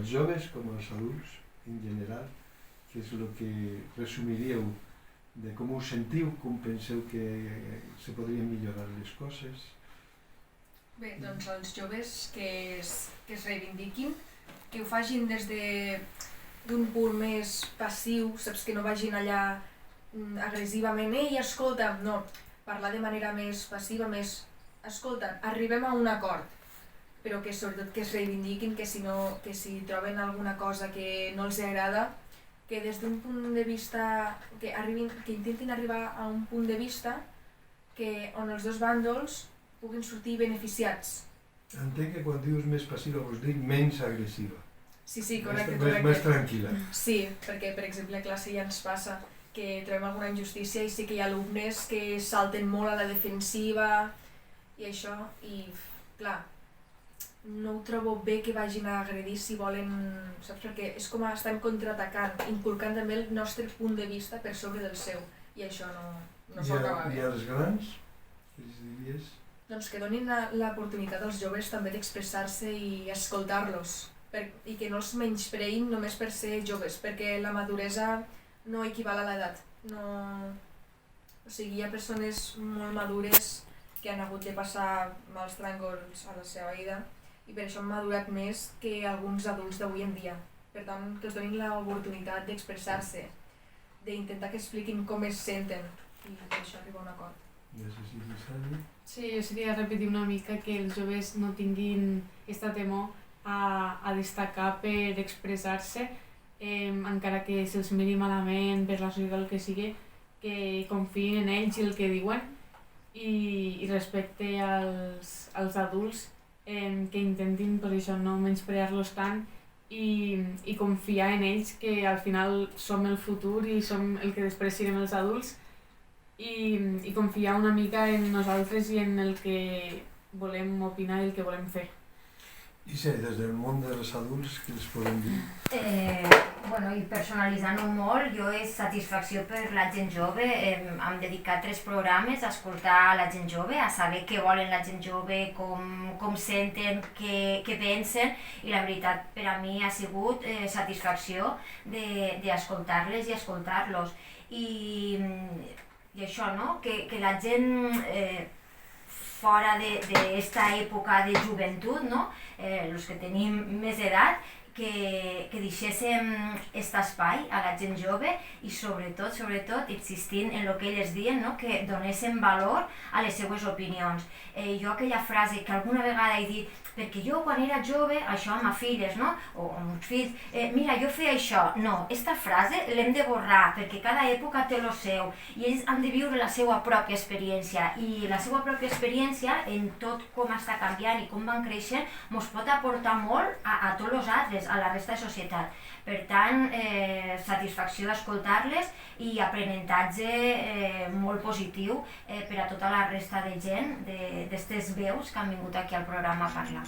als joves com als adults en general, què és el que resumiríeu de com us sentiu, com penseu que se podrien millorar les coses? Bé, doncs els joves que es reivindiquin, que ho facin des d'un punt més passiu, saps, que no vagin allà agressivament, ei, escolta, no, parlar de manera més passiva, més, escolta, arribem a un acord, però que sobretot que es reivindiquin, que si troben alguna cosa que no els agrada, que des d'un punt de vista, que intentin arribar a un punt de vista on els dos bàndols puguin sortir beneficiats. Entenc que quan dius més passiva vols dir menys agressiva. Sí, correcte. Més tranquil·la. Sí, perquè per exemple a classe ja ens passa que trobem alguna injustícia i sí que hi ha alumnes que salten molt a la defensiva i això, i clar, no ho trobo bé que vagin a agredir si volen, saps? Perquè és com estan contraatacant, inculcant també el nostre punt de vista per sobre del seu, i això no s'ho acaba bé. I als grans, què els diries? Doncs que donin l'oportunitat als joves també d'expressar-se i escoltar-los, i que no els menyspreïn només per ser joves, perquè la maduresa no equival a l'edat. O sigui, hi ha persones molt madures que han hagut de passar mals tràngols a la seva vida i per això han madurat més que alguns adults d'avui en dia. Per tant, que els donin l'oportunitat d'expressar-se, d'intentar que expliquin com es senten i per això arribar a un acord. Sí, jo seria repetir una mica que els joves no tinguin aquesta temor a destacar per expressar-se, encara que se'ls miri malament per la societat o el que sigui, que confiïn en ells i el que diuen i respecte als adults, que intentin no menysprear-los tant i confiar en ells, que al final som el futur i som el que després serem els adults, i confiar una mica en nosaltres i en el que volem opinar i el que volem fer. I sí, des del món dels adults, què els podem dir? I personalitzant-ho molt, jo és satisfacció per la gent jove. Hem dedicat 3 programes a escoltar la gent jove, a saber què volen la gent jove, com senten, què pensen, i la veritat per a mi ha sigut satisfacció d'escoltar-les i escoltar-los. I això, no? Que la gent fora d'esta època de joventut, no? Els que tenim més edat, que deixéssim aquest espai a la gent jove i sobretot insistint en el que elles diuen, no? Que donéssim valor a les seues opinions. Jo aquella frase que alguna vegada he dit, perquè jo quan era jove, això amb filles, no? O amb uns fills, mira, jo feia això. No, aquesta frase l'hem de borrar, perquè cada època té el seu, i ells han de viure la seva pròpia experiència, i la seva pròpia experiència, en tot com està canviant i com van creixent, ens pot aportar molt a tots els altres, a la resta de societat. Per tant, satisfacció d'escoltar-les i aprenentatge molt positiu per a tota la resta de gent, d'aquestes veus que han vingut aquí al programa a parlar.